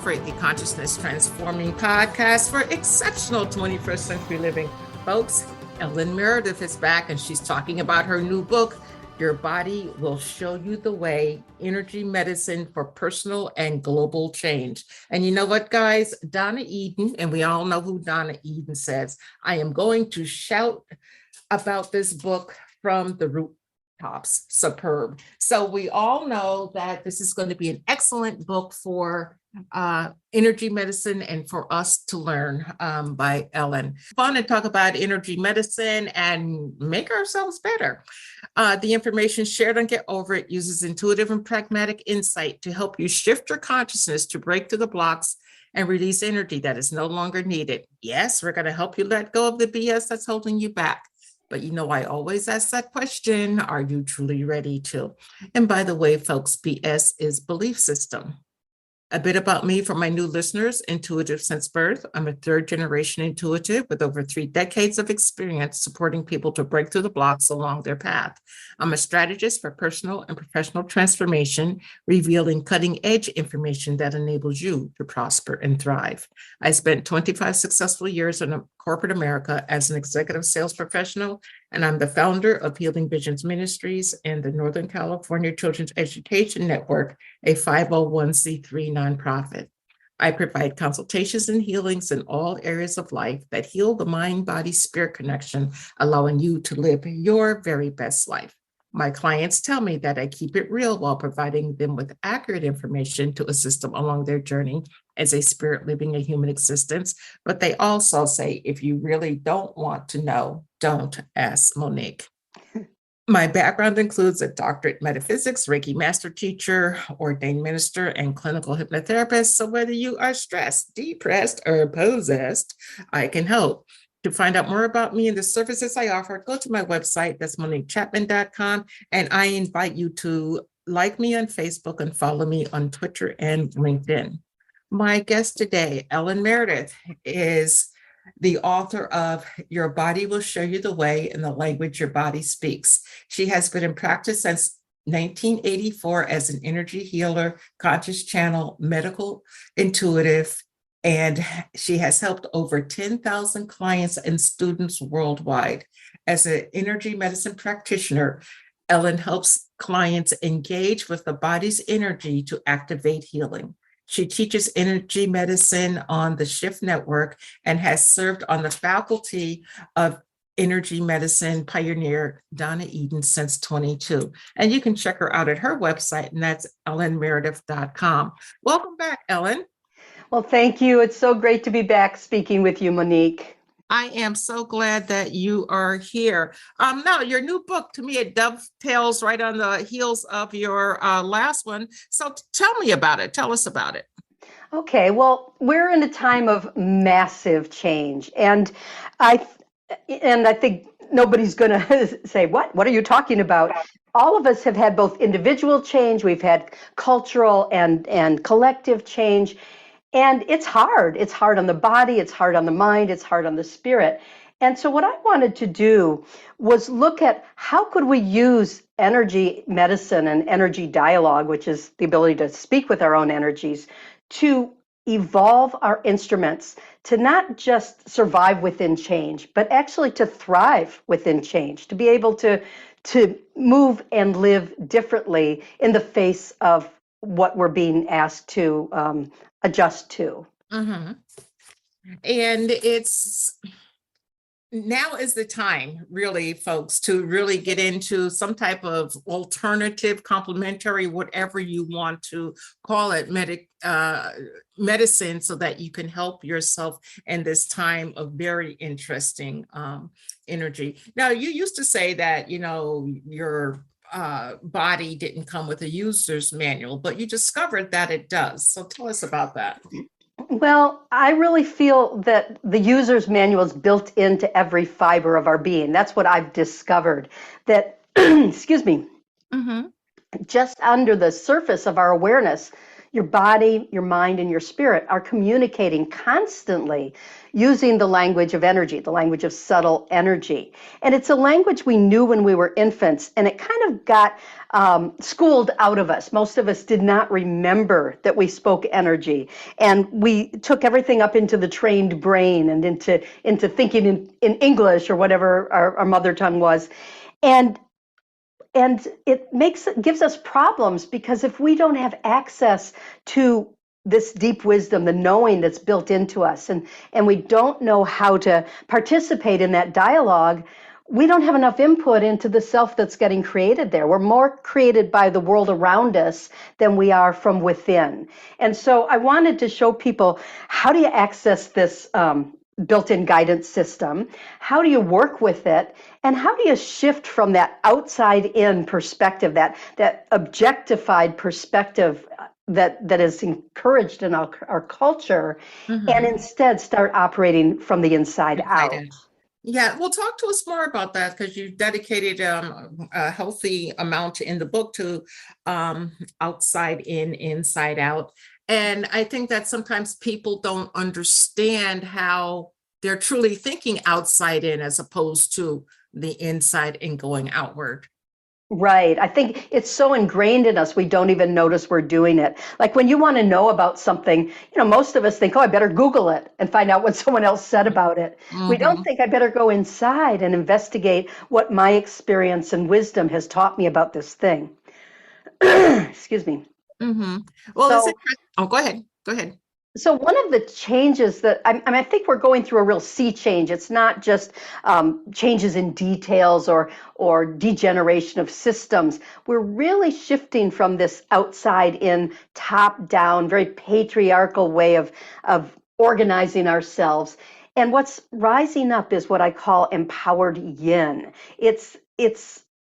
offer a consciousness transforming podcast for exceptional 21st century living. Folks, Ellen Meredith is back and she's talking about her new book, Your Body Will Show You the Way, Energy Medicine for Personal and Global Change. And you know what, guys? Donna Eden, and we all know who Donna Eden says, I am going to shout about this book from the rooftops. Superb. So we all know that this is going to be an excellent book for energy medicine and for us to learn by Ellen. Fun to talk about energy medicine and make ourselves better. The information shared on Get Over It uses intuitive and pragmatic insight to help you shift your consciousness to break through the blocks and release energy that is no longer needed. Yes, we're going to help you let go of the BS that's holding you back. But you know, I always ask that question, are you truly ready to? And by the way, folks, BS is belief system. A bit about me for my new listeners, intuitive since birth. I'm a third generation intuitive with over 3 decades of experience supporting people to break through the blocks along their path. I'm a strategist for personal and professional transformation, revealing cutting edge information that enables you to prosper and thrive. I spent 25 successful years in corporate America as an executive sales professional, and I'm the founder of Healing Visions Ministries and the Northern California Children's Education Network, a 501c3 nonprofit. I provide consultations and healings in all areas of life that heal the mind, body, spirit connection, allowing you to live your very best life. My clients tell me that I keep it real while providing them with accurate information to assist them along their journey as a spirit living a human existence. But they also say, if you really don't want to know, don't ask Monique. My background includes a doctorate in metaphysics, Reiki master teacher, ordained minister, and clinical hypnotherapist. So whether you are stressed, depressed, or possessed, I can help. To find out more about me and the services I offer, go to my website, that's moniquechapman.com, and I invite you to like me on Facebook and follow me on Twitter and LinkedIn. My guest today, Ellen Meredith, is the author of Your Body Will Show You the Way in the Language Your Body Speaks. She has been in practice since 1984 as an energy healer, conscious channel, medical intuitive, and she has helped over 10,000 clients and students worldwide. As an energy medicine practitioner, Ellen helps clients engage with the body's energy to activate healing. She teaches energy medicine on the Shift Network and has served on the faculty of energy medicine pioneer Donna Eden since 22. And you can check her out at her website, and that's ellenmeredith.com. Welcome back, Ellen. Well, thank you. It's so great to be back speaking with you, Monique. I am so glad that you are here. Now, your new book, to me, it dovetails right on the heels of your last one. So tell me about it. Tell us about it. Okay, well, we're in a time of massive change, and I think nobody's going to say, what are you talking about? All of us have had both individual change, we've had cultural and collective change, and it's hard. It's hard on the body, it's hard on the mind, it's hard on the spirit. And so what I wanted to do was look at how could we use energy medicine and energy dialogue, which is the ability to speak with our own energies, to evolve our instruments to not just survive within change, but actually to thrive within change, to be able to move and live differently in the face of what we're being asked to adjust to. Mm-hmm. And it's now is the time, really, folks, to really get into some type of alternative, complementary, whatever you want to call it, medicine, so that you can help yourself in this time of very interesting energy. Now, you used to say that, you know, your body didn't come with a user's manual, but you discovered that it does. So tell us about that. Well, I really feel that the user's manual is built into every fiber of our being. That's what I've discovered, that, excuse me, just under the surface of our awareness, your body, your mind, and your spirit are communicating constantly using the language of energy, the language of subtle energy. And it's a language we knew when we were infants, and it kind of got schooled out of us. Most of us did not remember that we spoke energy, and we took everything up into the trained brain and into thinking in English or whatever our mother tongue was. And it gives us problems, because if we don't have access to this deep wisdom, the knowing that's built into us, and we don't know how to participate in that dialogue, we don't have enough input into the self that's getting created there. We're more created by the world around us than we are from within. And so I wanted to show people, how do you access this built-in guidance system? How do you work with it? And how do you shift from that outside-in perspective, that objectified perspective that is encouraged in our culture, and instead start operating from the inside out? Yeah, well, talk to us more about that, because you dedicated a healthy amount in the book to outside in, inside out. And I think that sometimes people don't understand how they're truly thinking outside in as opposed to the inside and going outward. Right. I think it's so ingrained in us, we don't even notice we're doing it. Like when you want to know about something, most of us think, oh, I better Google it and find out what someone else said about it. We don't think I better go inside and investigate what my experience and wisdom has taught me about this thing. Excuse me. Well, So, oh, go ahead. Go ahead. So one of the changes that I think we're going through a real sea change. It's not just changes in details or degeneration of systems. We're really shifting from this outside in, top down, very patriarchal way of organizing ourselves. And what's rising up is what I call empowered yin. It's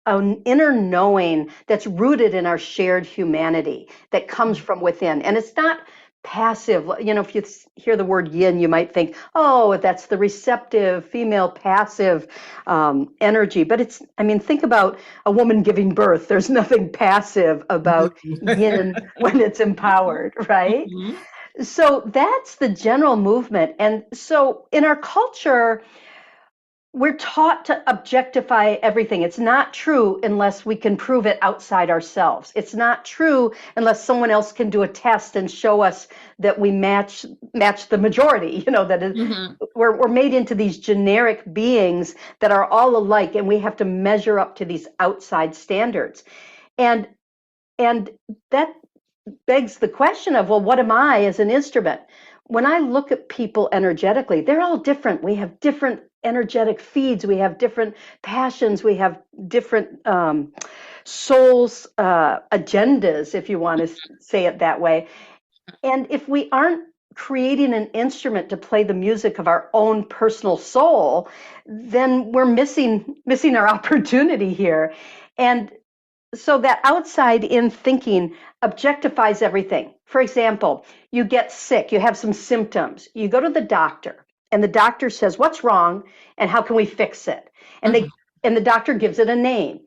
an inner knowing that's rooted in our shared humanity that comes from within. And it's not passive. If you hear the word yin, you might think, oh, that's the receptive, female, passive energy. But think about a woman giving birth. There's nothing passive about yin when it's empowered, right? So that's the general movement. And so in our culture, we're taught to objectify everything. It's not true unless we can prove it outside ourselves. It's not true unless someone else can do a test and show us that we match the majority. We're made into these generic beings that are all alike, and we have to measure up to these outside standards. And that begs the question of, well, what am I as an instrument? When I look at people energetically, they're all different. We have different energetic feeds. We have different passions. We have different souls, agendas, if you want to say it that way. And if we aren't creating an instrument to play the music of our own personal soul, then we're missing our opportunity here. And so that outside in thinking objectifies everything. For example, you get sick, you have some symptoms, you go to the doctor, and the doctor says, what's wrong and how can we fix it? And the doctor gives it a name.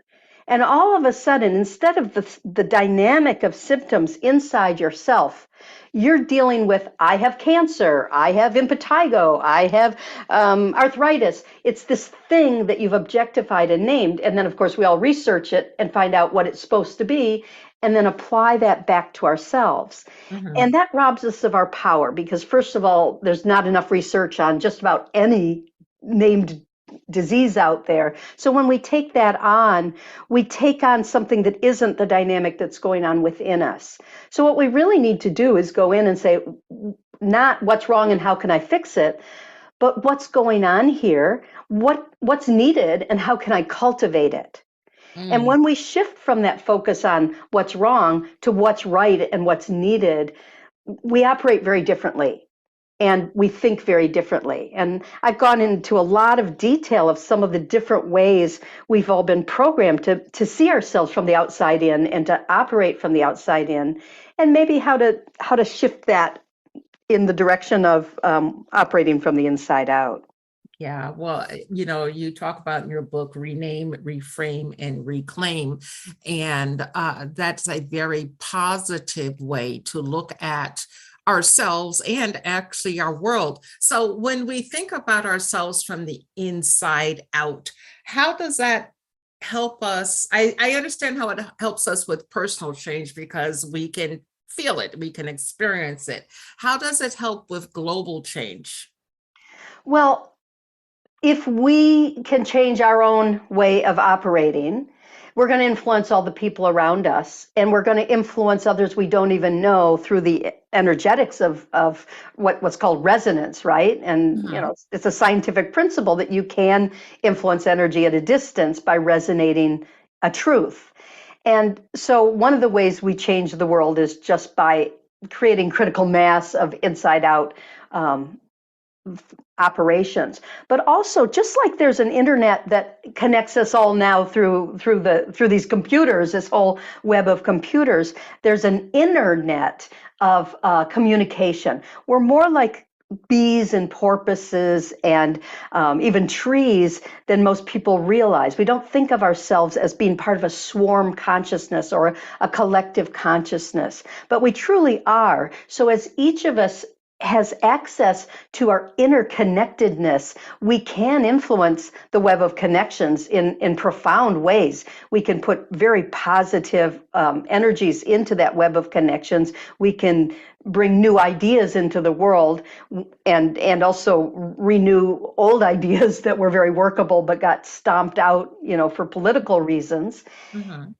And all of a sudden, instead of the dynamic of symptoms inside yourself, you're dealing with, I have cancer, I have impetigo, I have arthritis. It's this thing that you've objectified and named. And then, of course, we all research it and find out what it's supposed to be, and then apply that back to ourselves. And that robs us of our power, because, first of all, there's not enough research on just about any named disease out there. So when we take that on, we take on something that isn't the dynamic that's going on within us. So what we really need to do is go in and say, not what's wrong and how can I fix it, but what's going on here, what's needed, and how can I cultivate it? And when we shift from that focus on what's wrong to what's right and what's needed, we operate very differently. And we think very differently. And I've gone into a lot of detail of some of the different ways we've all been programmed to see ourselves from the outside in and to operate from the outside in, and maybe how to shift that in the direction of operating from the inside out. Yeah, well, you talk about in your book, rename, reframe, and reclaim. And that's a very positive way to look at ourselves and actually our world. So when we think about ourselves from the inside out, how does that help us? I understand how it helps us with personal change because we can feel it, we can experience it. How does it help with global change? Well, if we can change our own way of operating, we're going to influence all the people around us, and we're going to influence others we don't even know through the energetics of what's called resonance, right? And Mhm. it's a scientific principle that you can influence energy at a distance by resonating a truth. And so one of the ways we change the world is just by creating critical mass of inside out um, operations. But also, just like there's an internet that connects us all now through these computers, this whole web of computers, there's an internet of communication. We're more like bees and porpoises and even trees than most people realize. We don't think of ourselves as being part of a swarm consciousness or a collective consciousness, but we truly are. So as each of us has access to our interconnectedness, we can influence the web of connections in profound ways. We can put very positive energies into that web of connections. We can bring new ideas into the world and also renew old ideas that were very workable but got stomped out, for political reasons. Mhm.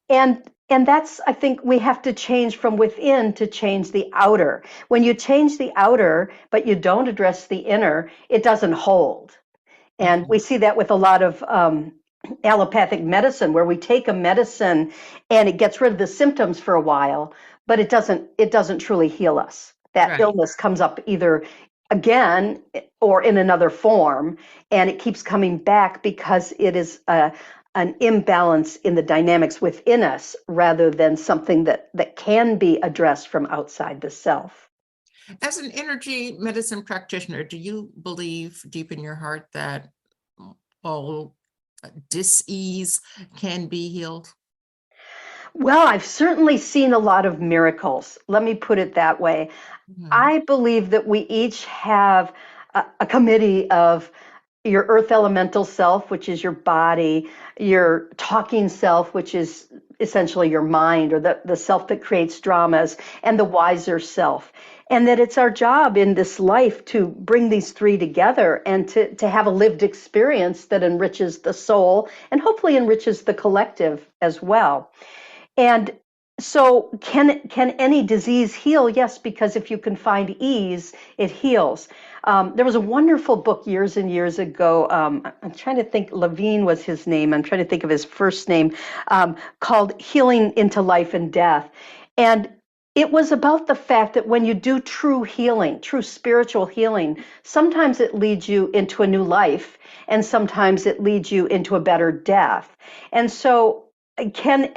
And that's, I think, we have to change from within to change the outer. When you change the outer, but you don't address the inner, it doesn't hold. And Okay. we see that with a lot of allopathic medicine, where we take a medicine and it gets rid of the symptoms for a while, but it doesn't truly heal us. That Right. illness comes up either again or in another form, and it keeps coming back because it is an imbalance in the dynamics within us rather than something that can be addressed from outside the self. As an energy medicine practitioner, do you believe deep in your heart that all dis-ease can be healed? Well, I've certainly seen a lot of miracles. Let me put it that way. Mhm. I believe that we each have a committee of your earth elemental self, which is your body, your talking self, which is essentially your mind or the self that creates dramas, and the wiser self. And that it's our job in this life to bring these three together and to have a lived experience that enriches the soul and hopefully enriches the collective as well. And so, can any disease heal? Yes, because if you can find ease, it heals. There was a wonderful book years and years ago. I'm trying to think. Levine was his name. I'm trying to think of his first name. Called "Healing into Life and Death," and it was about the fact that when you do true healing, true spiritual healing, sometimes it leads you into a new life, and sometimes it leads you into a better death. And so, can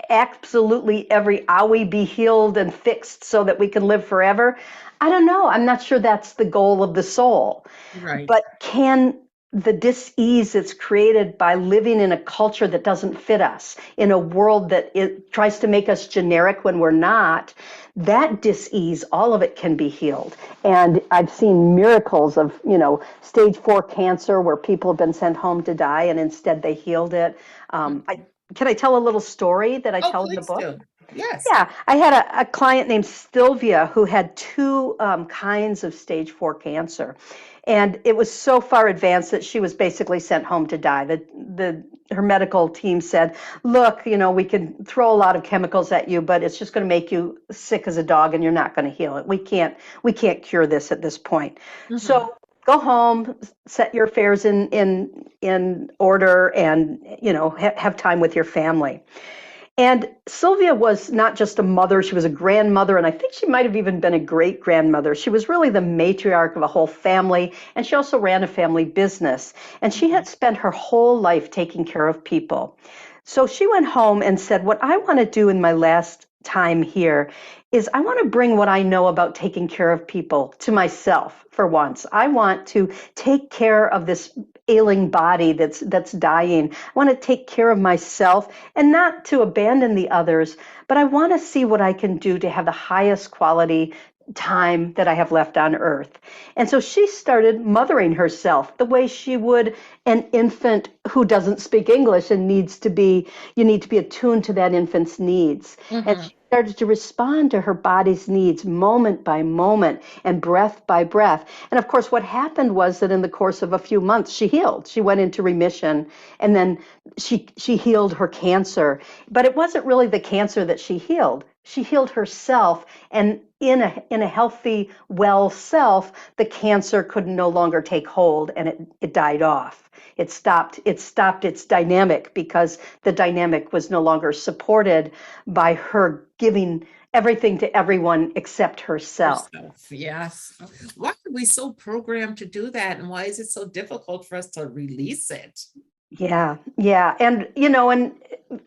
absolutely every owie be healed and fixed so that we can live forever? I don't know. I'm not sure that's the goal of the soul. Right. But can the dis-ease that's created by living in a culture that doesn't fit us, in a world that it tries to make us generic when we're not, that dis-ease, all of it can be healed. And I've seen miracles of, stage 4 cancer where people have been sent home to die and instead they healed it. Can I tell a little story that I Oh, tell in the please book? do. Yes. Yeah, I had a client named Sylvia who had two kinds of stage 4 cancer. And it was so far advanced that she was basically sent home to die. Her medical team said, look, we can throw a lot of chemicals at you, but it's just going to make you sick as a dog and you're not going to heal it. We can't cure this at this point. Mhm. So go home, set your affairs in order, and have time with your family. And Sylvia was not just a mother, she was a grandmother, and I think she might have even been a great grandmother. She was really the matriarch of a whole family, and she also ran a family business. And she had spent her whole life taking care of people. So she went home and said, what I want to do in my last time here is I want to bring what I know about taking care of people to myself for once. I want to take care of this ailing body that's dying. I want to take care of myself and not to abandon the others, but I want to see what I can do to have the highest quality time that I have left on earth. And so she started mothering herself the way she would an infant who doesn't speak English and you need to be attuned to that infant's needs. And Hmm. she started to respond to her body's needs moment by moment and breath by breath. And of course, what happened was that in the course of a few months, she healed. She went into remission, and then she healed her cancer. But it wasn't really the cancer that she healed. She healed herself, and in a healthy, well self, the cancer could no longer take hold, and it died off. It stopped its dynamic because the dynamic was no longer supported by her giving everything to everyone except herself. Yourself, yes. Why are we so programmed to do that? And why is it so difficult for us to release it? Yeah, yeah. And and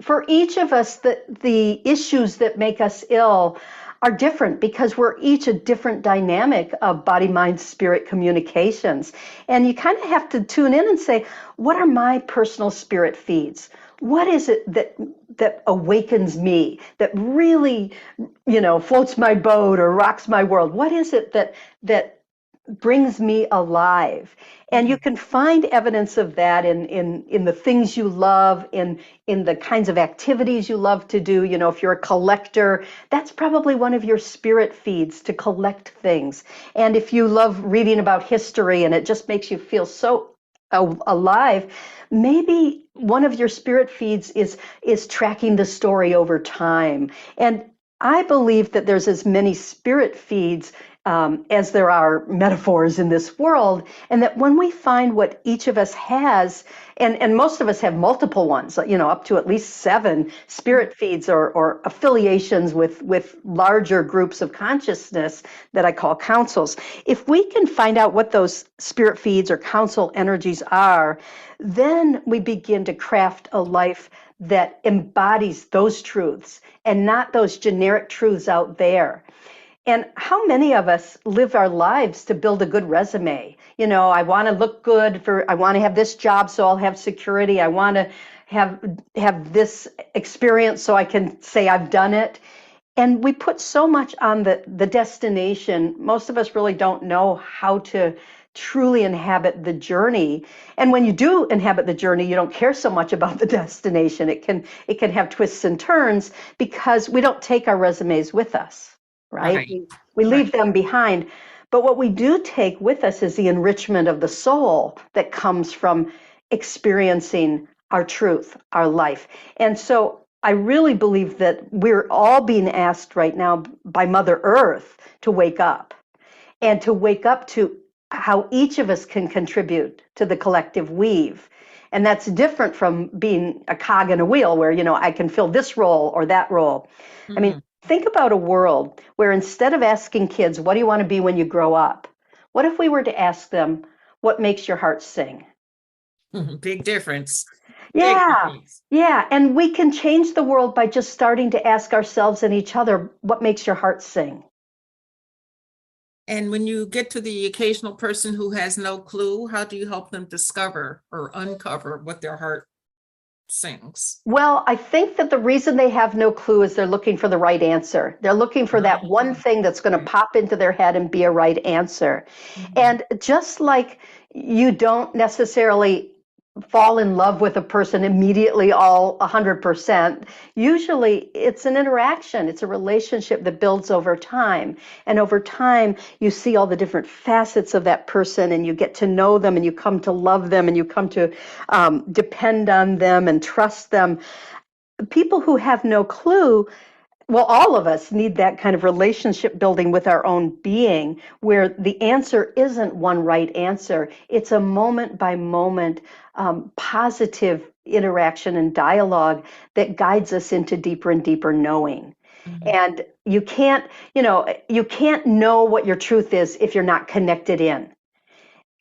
for each of us, the issues that make us ill are different because we're each a different dynamic of body, mind, spirit communications. And you kind of have to tune in and say, what are my personal spirit feeds? What is it that awakens me, that really, floats my boat or rocks my world? What is it that brings me alive? And you Mhm. can find evidence of that in the things you love, in the kinds of activities you love to do. If you're a collector, that's probably one of your spirit feeds, to collect things. And if you love reading about history and it just makes you feel so alive, maybe one of your spirit feeds is tracking the story over time. And I believe that there's as many spirit feeds as there are metaphors in this world, and that when we find what each of us has, and most of us have multiple ones, up to at least 7 spirit feeds or affiliations with larger groups of consciousness that I call councils. If we can find out what those spirit feeds or council energies are, then we begin to craft a life that embodies those truths and not those generic truths out there. And how many of us live our lives to build a good resume? I want to look good I want to have this job so I'll have security. I want to have this experience so I can say I've done it. And we put so much on the destination. Most of us really don't know how to truly inhabit the journey. And when you do inhabit the journey, you don't care so much about the destination. It can have twists and turns because we don't take our resumes with us, right? Right, We right. leave them behind. But what we do take with us is the enrichment of the soul that comes from experiencing our truth, our life. And so I really believe that we're all being asked right now by Mother Earth to wake up, and to wake up to how each of us can contribute to the collective weave. And that's different from being a cog in a wheel where, I can fill this role or that role. I mean, Mhm. think about a world where instead of asking kids, what do you want to be when you grow up? What if we were to ask them, what makes your heart sing? Mhm. Big difference. Big Yeah, difference. yeah. And we can change the world by just starting to ask ourselves and each other, what makes your heart sing? And when you get to the occasional person who has no clue, how do you help them discover or uncover what their heart sings? Well, I think that the reason they have no clue is they're looking for the right answer. They're looking for that one Oh, thing that's going to okay. pop into their head and be a right answer. Mhm. And just like you don't necessarily fall in love with a person immediately all 100%, usually it's an interaction, it's a relationship that builds over time. And over time, you see all the different facets of that person and you get to know them and you come to love them and you come to depend on them and trust them. People who have no clue, well, all of us need that kind of relationship building with our own being where the answer isn't one right answer. It's a moment by moment positive interaction and dialogue that guides us into deeper and deeper knowing. Mhm. And you can't know what your truth is if you're not connected in.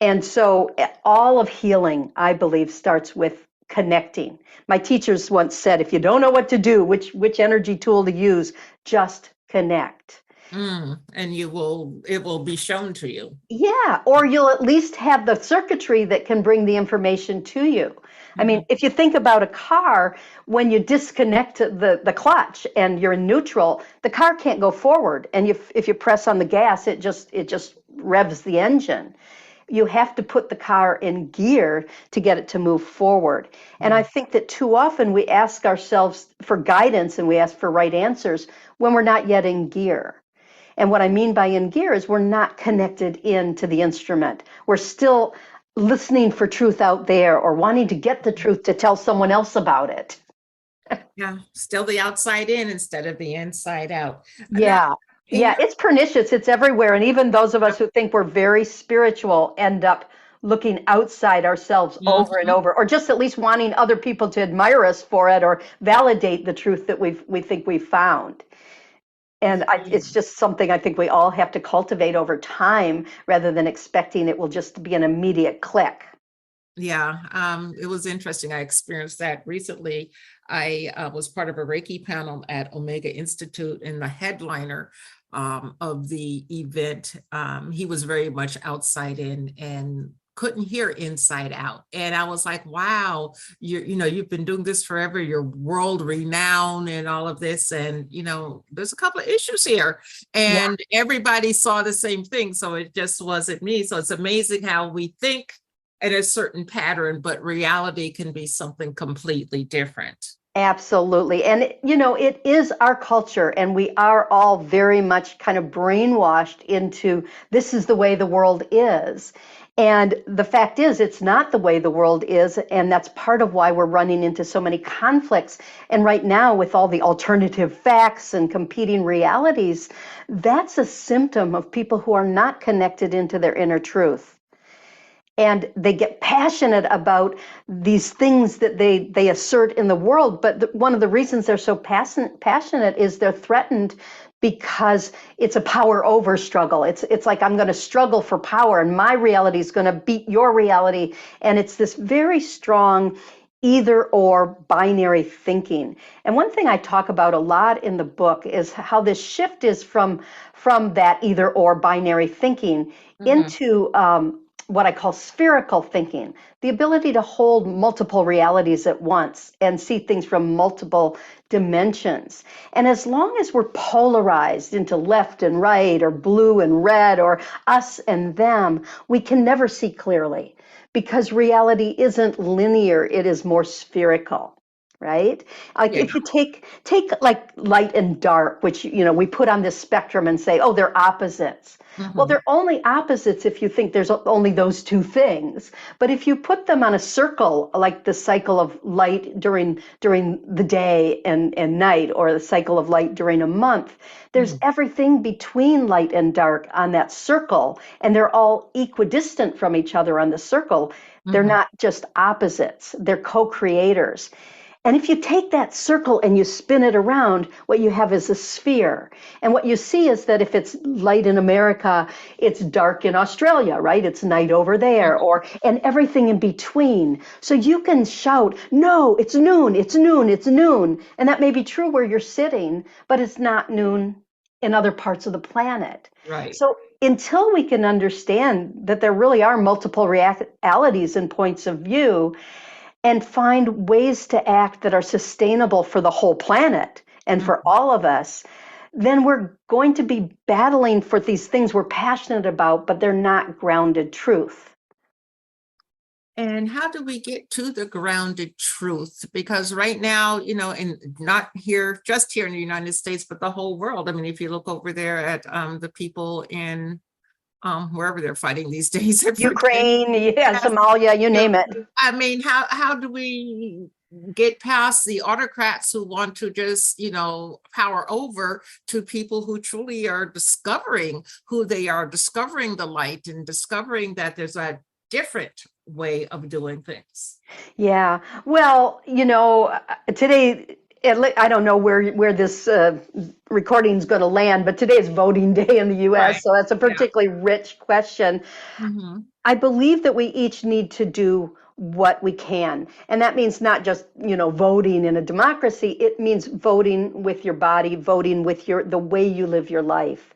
And so all of healing, I believe, starts with connecting. My teachers once said, if you don't know what to do, which energy tool to use, just connect. And it will be shown to you. Yeah, or you'll at least have the circuitry that can bring the information to you. I mean, if you think about a car, when you disconnect the clutch and you're in neutral, the car can't go forward. And if you press on the gas, it just revs the engine. You have to put the car in gear to get it to move forward. And I think that too often we ask ourselves for guidance and we ask for right answers when we're not yet in gear. And what I mean by in gear is we're not connected into the instrument. We're still listening for truth out there or wanting to get the truth to tell someone else about it. Yeah, still the outside in instead of the inside out. Now, Yeah. Yeah, it's pernicious. It's everywhere. And even those of us who think we're very spiritual end up looking outside ourselves over and over, or just at least wanting other people to admire us for it or validate the truth that we think we've found. And it's just something I think we all have to cultivate over time rather than expecting it will just be an immediate click. Yeah, it was interesting. I experienced that recently. I was part of a Reiki panel at Omega Institute, and the headliner of the event, he was very much outside in and couldn't hear inside out. And I was like, wow, you've been doing this forever. You're world renowned and all of this. And, there's a couple of issues here and everybody saw the same thing. So it just wasn't me. So it's amazing how we think in a certain pattern, but reality can be something completely different. Absolutely. And, it is our culture, and we are all very much kind of brainwashed into this is the way the world is. And the fact is, it's not the way the world is. And that's part of why we're running into so many conflicts. And right now, with all the alternative facts and competing realities, that's a symptom of people who are not connected into their inner truth. And they get passionate about these things that they assert in the world. But one of the reasons they're so passionate is they're threatened because it's a power over struggle. It's like, I'm going to struggle for power and my reality is going to beat your reality. And it's this very strong either or binary thinking. And one thing I talk about a lot in the book is how this shift is from that either or binary thinking into what I call spherical thinking, the ability to hold multiple realities at once and see things from multiple dimensions. And as long as we're polarized into left and right or blue and red or us and them, we can never see clearly because reality isn't linear, it is more spherical. Right? Like if you take like light and dark, which we put on this spectrum and say, oh, they're opposites. Well, they're only opposites if you think there's only those two things. But if you put them on a circle, like the cycle of light during the day and night, or the cycle of light during a month, there's everything between light and dark on that circle, and they're all equidistant from each other on the circle. They're not just opposites, they're co-creators. And if you take that circle and you spin it around, what you have is a sphere. And what you see is that if it's light in America, it's dark in Australia, right? It's night over there, and everything in between. So you can shout, no, it's noon, it's noon, it's noon. And that may be true where you're sitting, but it's not noon in other parts of the planet. Right. So until we can understand that there really are multiple realities and points of view, and find ways to act that are sustainable for the whole planet and for all of us, then we're going to be battling for these things we're passionate about, but they're not grounded truth. And how do we get to the grounded truth? Because right now, and not just here in the United States, but the whole world. I mean, if you look over there at the people in wherever they're fighting these days. Ukraine, Somalia, you name it. I mean, how do we get past the autocrats who want to just, power over to people who truly are discovering who they are, discovering the light and discovering that there's a different way of doing things? Yeah. Well, today, I don't know where this recording is going to land, but today is voting day in the U.S., right. So that's a particularly rich question. I believe that we each need to do what we can. And that means not just, voting in a democracy. It means voting with your body, voting with the way you live your life.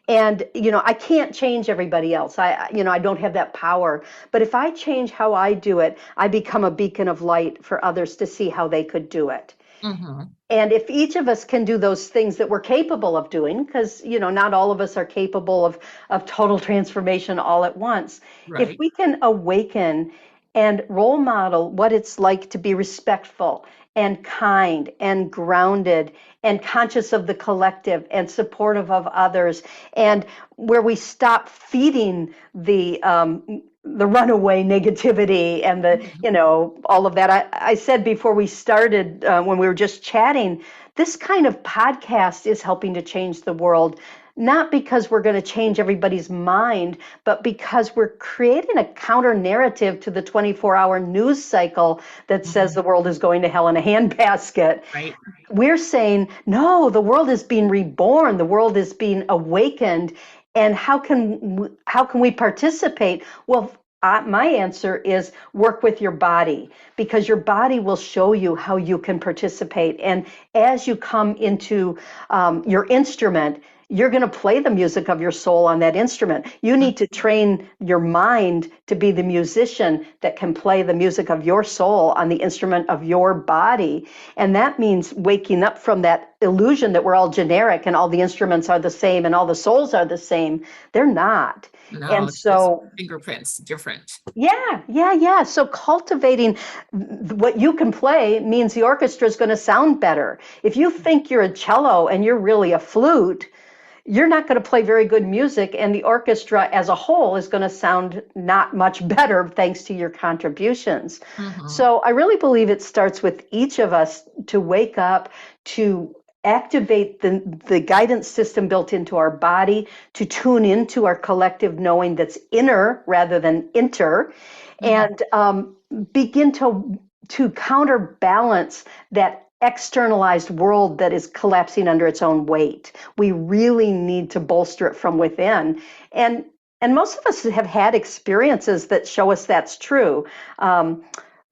And, I can't change everybody else. I don't have that power. But if I change how I do it, I become a beacon of light for others to see how they could do it. Mm-hmm. And if each of us can do those things that we're capable of doing, because, not all of us are capable of total transformation all at once. If Right. we can awaken and role model what it's like to be respectful and kind and grounded and conscious of the collective and supportive of others, and where we stop feeding the runaway negativity and all of that. I said before we started, when we were just chatting, this kind of podcast is helping to change the world, not because we're going to change everybody's mind, but because we're creating a counter narrative to the 24-hour news cycle that says Mm-hmm. the world is going to hell in a handbasket. Right. We're saying, no, the world is being reborn. The world is being awakened. And how can we participate? Well, my answer is work with your body, because your body will show you how you can participate. And as you come into your instrument, you're going to play the music of your soul on that instrument. You need to train your mind to be the musician that can play the music of your soul on the instrument of your body. And that means waking up from that illusion that we're all generic and all the instruments are the same and all the souls are the same. They're not. No, And it's just so, fingerprints different. yeah. So cultivating what you can play means the orchestra is going to sound better. If you think you're a cello and you're really a flute, you're not going to play very good music, and the orchestra as a whole is going to sound not much better thanks to your contributions. Mm-hmm. So I really believe it starts with each of us to wake up, to activate the guidance system built into our body, to tune into our collective knowing that's inner rather than inter, Mm-hmm. and begin to counterbalance that externalized world that is collapsing under its own weight. We really need to bolster it from within. And most of us have had experiences that show us that's true.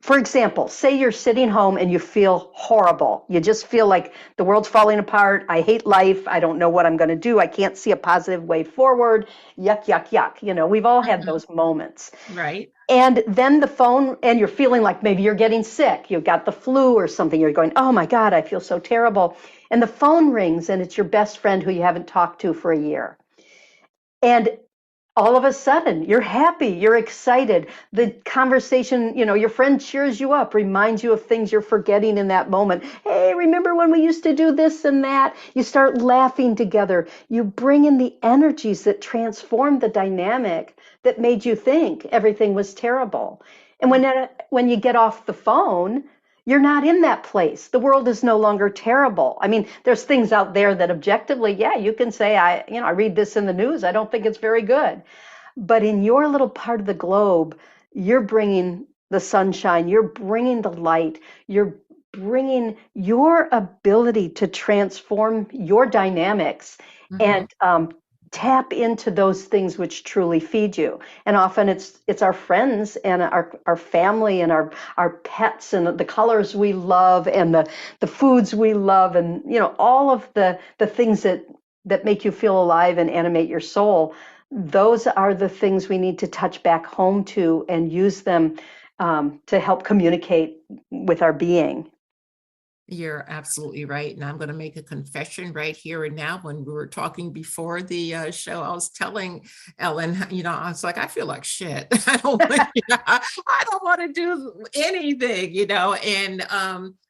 For example, say you're sitting home and you feel horrible. You just feel like the world's falling apart. I hate life. I don't know what I'm going to do. I can't see a positive way forward. Yuck, yuck, yuck. We've all had Mm-hmm. those moments. Right. And then the phone, and you're feeling like maybe you're getting sick. You've got the flu or something. You're going, oh my God, I feel so terrible. And the phone rings and it's your best friend who you haven't talked to for a year. And all of a sudden, you're happy, you're excited. The conversation, your friend cheers you up, reminds you of things you're forgetting in that moment. Hey, remember when we used to do this and that? You start laughing together. You bring in the energies that transform the dynamic that made you think everything was terrible. And when you get off the phone, you're not in that place. The world is no longer terrible. I mean, there's things out there that objectively, yeah, you can say, I read this in the news. I don't think it's very good. But in your little part of the globe, you're bringing the sunshine, you're bringing the light, you're bringing your ability to transform your dynamics Mm-hmm. and tap into those things which truly feed you. And often it's our friends and our family and our pets and the colors we love and the foods we love and all of the things that make you feel alive and animate your soul. Those are the things we need to touch back home to and use them to help communicate with our being. You're absolutely right. And I'm going to make a confession right here and now. When we were talking before the show, I was telling Ellen, I was like, I feel like shit. I don't, I don't want to do anything,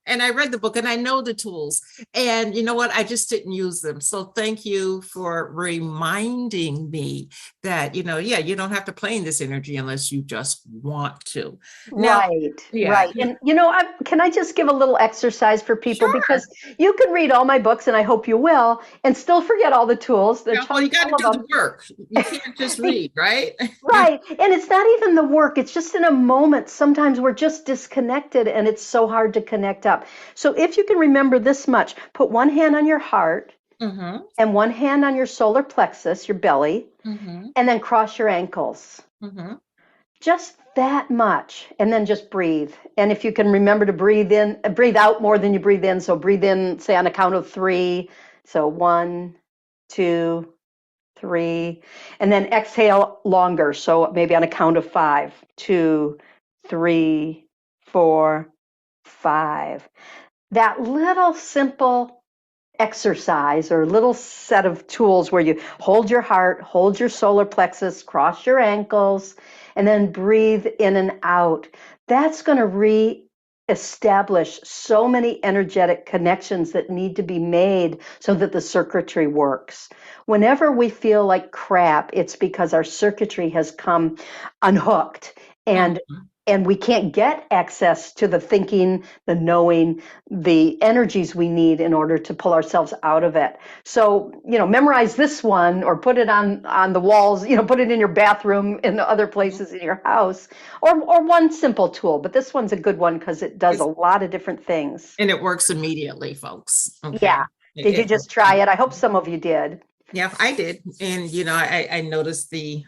and I read the book and I know the tools. And you know what? I just didn't use them. So thank you for reminding me that, yeah, you don't have to play in this energy unless you just want to. Now, Right, yeah, right. And can I just give a little exercise for people, sure. because you can read all my books, and I hope you will, and still forget all the tools. They're Yeah, well, you got to all of do the them. work. You can't just read, right? Right. And it's not even the work. It's just in a moment. Sometimes we're just disconnected and it's so hard to connect up. So if you can remember this much, put one hand on your heart Mm-hmm. and one hand on your solar plexus, your belly, Mm-hmm. and then cross your ankles. Mm-hmm. Just that much. And then just breathe. And if you can remember to breathe in, breathe out more than you breathe in. So breathe in, say on a count of 3. So 1, 2, 3. And then exhale longer. So maybe on a count of 5. 2, 3, 4, 5. That little simple exercise or little set of tools where you hold your heart, hold your solar plexus, cross your ankles, and then breathe in and out. That's going to re-establish so many energetic connections that need to be made so that the circuitry works. Whenever we feel like crap, it's because our circuitry has come unhooked, and we can't get access to the thinking, the knowing, the energies we need in order to pull ourselves out of it. So, memorize this one or put it on the walls, put it in your bathroom, in other places in your house, or one simple tool. But this one's a good one because it does a lot of different things. And it works immediately, folks. Okay. Yeah. Did you just try it? I hope some of you did. Yeah, I did. And, I noticed the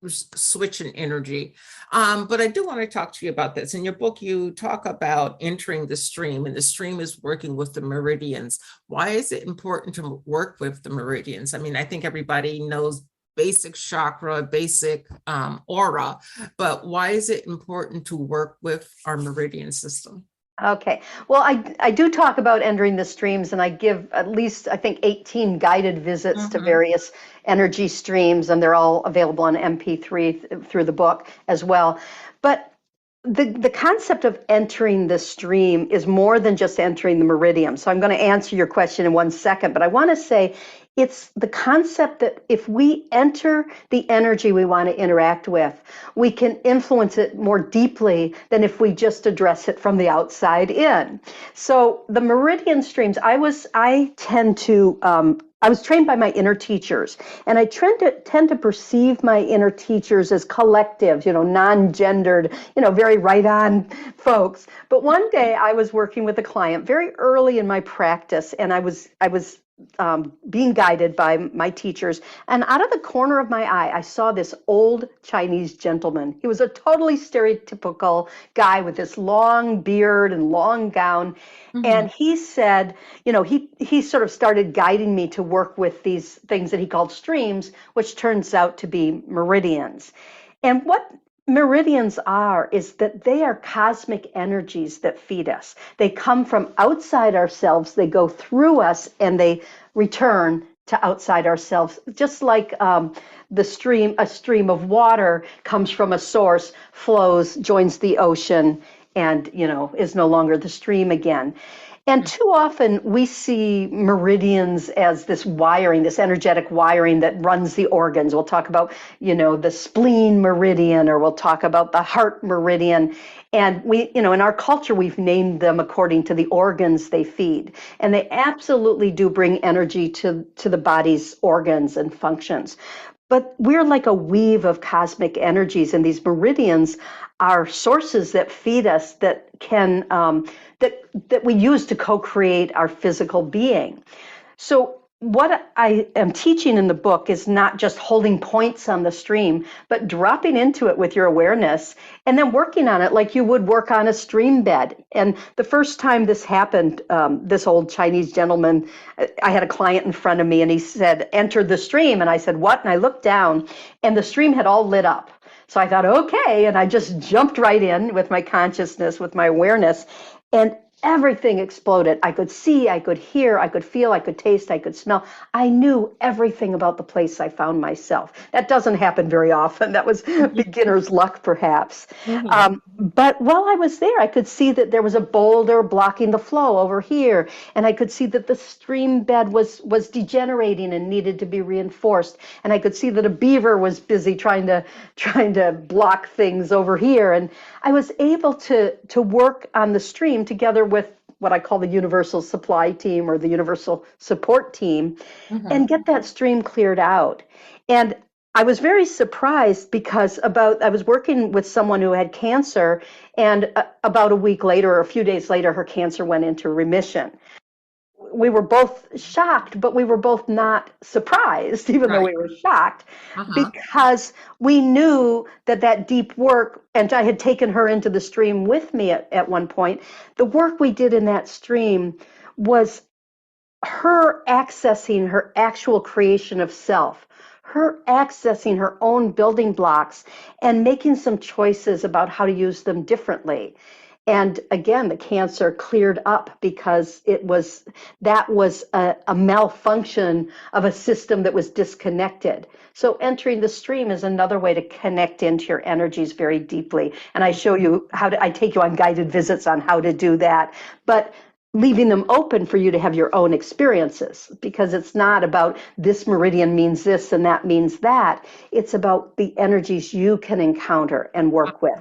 switch in energy. But I do want to talk to you about this. In your book, you talk about entering the stream, and the stream is working with the meridians. Why is it important to work with the meridians? I mean, I think everybody knows basic chakra, basic aura, but why is it important to work with our meridian system? Okay. Well, I do talk about entering the streams, and I give at least, I think, 18 guided visits to various energy streams, and they're all available on MP3 through the book as well. But the concept of entering the stream is more than just entering the meridian. So I'm going to answer your question in 1 second, but I want to say it's the concept that if we enter the energy we want to interact with, we can influence it more deeply than if we just address it from the outside in. So the meridian streams, I was trained by my inner teachers, and I tend to perceive my inner teachers as collectives, non-gendered, very right-on folks. But one day I was working with a client very early in my practice, and I was being guided by my teachers, and out of the corner of my eye, I saw this old Chinese gentleman. He was a totally stereotypical guy with this long beard and long gown. And he said, he sort of started guiding me to work with these things that he called streams, which turns out to be meridians. And what meridians is that they are cosmic energies that feed us. They come from outside ourselves, they go through us, and they return to outside ourselves. Just like a stream of water comes from a source, flows, joins the ocean, and is no longer the stream again. And too often we see meridians as this wiring, this energetic wiring that runs the organs. We'll talk about, the spleen meridian, or we'll talk about the heart meridian. And we, in our culture, we've named them according to the organs they feed. And they absolutely do bring energy to the body's organs and functions. But we're like a weave of cosmic energies, and these meridians are sources that feed us, that can that we use to co-create our physical being. So what I am teaching in the book is not just holding points on the stream, but dropping into it with your awareness and then working on it like you would work on a stream bed. And the first time this happened, this old Chinese gentleman, I had a client in front of me, and he said, "Enter the stream." And I said, "What?" And I looked down, and the stream had all lit up. So I thought, okay, and I just jumped right in with my consciousness, with my awareness, and everything exploded. I could see, I could hear, I could feel, I could taste, I could smell. I knew everything about the place I found myself. That doesn't happen very often. That was beginner's luck, perhaps. But while I was there, I could see that there was a boulder blocking the flow over here, and I could see that the stream bed was degenerating and needed to be reinforced. And I could see that a beaver was busy trying to block things over here. And I was able to work on the stream together with what I call the universal supply team, or the universal support team, and get that stream cleared out. And I was very surprised because I was working with someone who had cancer, and about a week later or a few days later, her cancer went into remission. we were both shocked, but we were both not surprised, even though Right. we were shocked, Uh-huh. because we knew that that deep work, and I had taken her into the stream with me at one point. The work we did in that stream was her accessing her actual creation of self, her accessing her own building blocks and making some choices about how to use them differently. And again, the cancer cleared up because that was a malfunction of a system that was disconnected. So entering the stream is another way to connect into your energies very deeply. And I show you I take you on guided visits on how to do that. But leaving them open for you to have your own experiences, because it's not about this meridian means this and that means that. It's about the energies you can encounter and work with.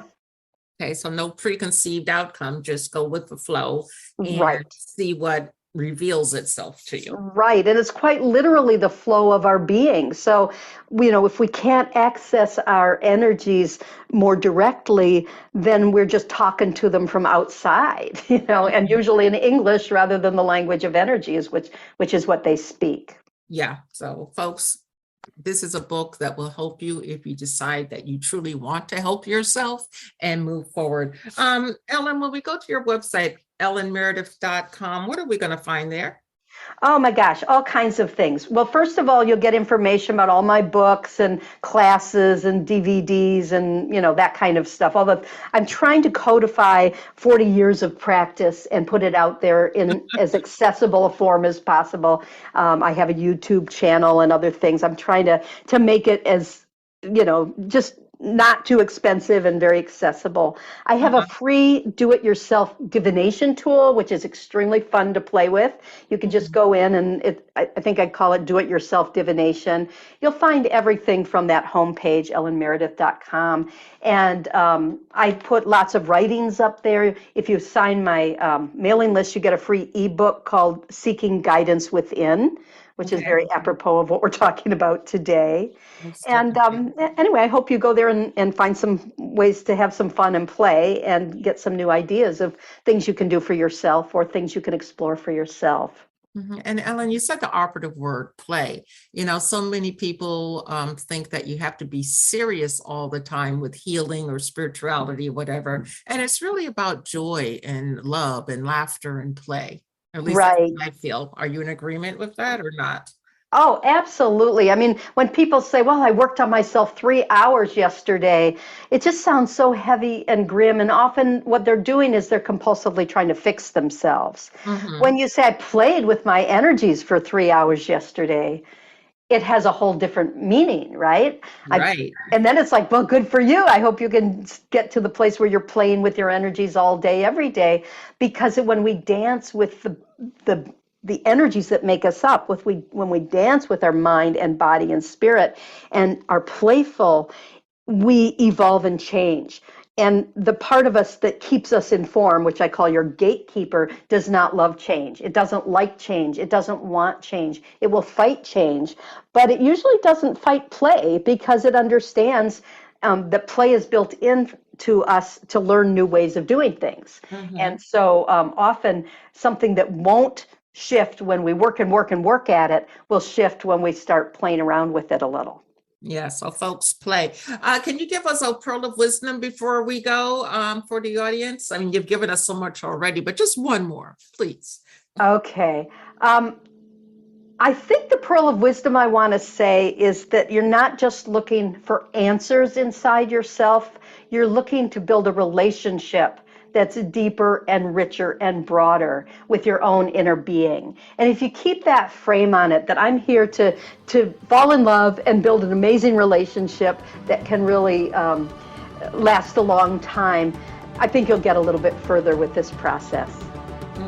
Okay, so no preconceived outcome, just go with the flow and Right. see what reveals itself to you. Right. And it's quite literally the flow of our being. So, if we can't access our energies more directly, then we're just talking to them from outside, and usually in English rather than the language of energies, which is what they speak. Yeah, so folks, this is a book that will help you if you decide that you truly want to help yourself and move forward. Ellen, when we go to your website, ellenmeredith.com, what are we going to find there? Oh my gosh, all kinds of things. Well, first of all, you'll get information about all my books and classes and DVDs and, that kind of stuff. Although I'm trying to codify 40 years of practice and put it out there in as accessible a form as possible. I have a YouTube channel and other things. I'm trying to make it as, just not too expensive and very accessible. I have a free do-it-yourself divination tool, which is extremely fun to play with. You can just go in and I think I call it do-it-yourself divination. You'll find everything from that homepage, ellenmeredith.com. And I put lots of writings up there. If you sign my mailing list, you get a free ebook called Seeking Guidance Within, which is very apropos of what we're talking about today. Most And definitely. anyway, I hope you go there and find some ways to have some fun and play and get some new ideas of things you can do for yourself or things you can explore for yourself. And Ellen, you said the operative word play. So many people think that you have to be serious all the time with healing or spirituality, whatever. And it's really about joy and love and laughter and play. At least that's Right. what I feel. Are you in agreement with that or not? Oh, absolutely. I mean, when people say, well, I worked on myself 3 hours yesterday, it just sounds so heavy and grim. And often what they're doing is they're compulsively trying to fix themselves. Mm-hmm. When you say, I played with my energies for 3 hours yesterday, it has a whole different meaning, right? Right. And then it's like, well, good for you. I hope you can get to the place where you're playing with your energies all day, every day, because when we dance with the the energies that make us up, when we dance with our mind and body and spirit and are playful, we evolve and change. And the part of us that keeps us in form, which I call your gatekeeper, does not love change. It doesn't like change. It doesn't want change. It will fight change, but it usually doesn't fight play because it understands that play is built into us to learn new ways of doing things. Mm-hmm. And so often something that won't shift when we work and work and work at it will shift when we start playing around with it a little. Yeah, so folks play. Can you give us a pearl of wisdom before we go for the audience? I mean, you've given us so much already, but just one more, please. Okay. I think the pearl of wisdom I want to say is that you're not just looking for answers inside yourself, you're looking to build a relationship that's deeper and richer and broader with your own inner being. And if you keep that frame on it, that I'm here to fall in love and build an amazing relationship that can really last a long time, I think you'll get a little bit further with this process.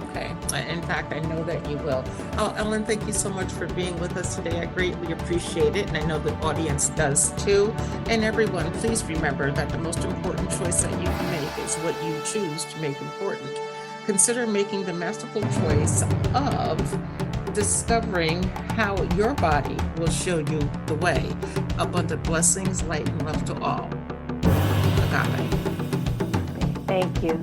Okay. In fact, I know that you will. Oh, Ellen, thank you so much for being with us today. I greatly appreciate it. And I know the audience does too. And everyone, please remember that the most important choice that you can make is what you choose to make important. Consider making the masterful choice of discovering how your body will show you the way. Abundant blessings, light, and love to all. Agave. Thank you.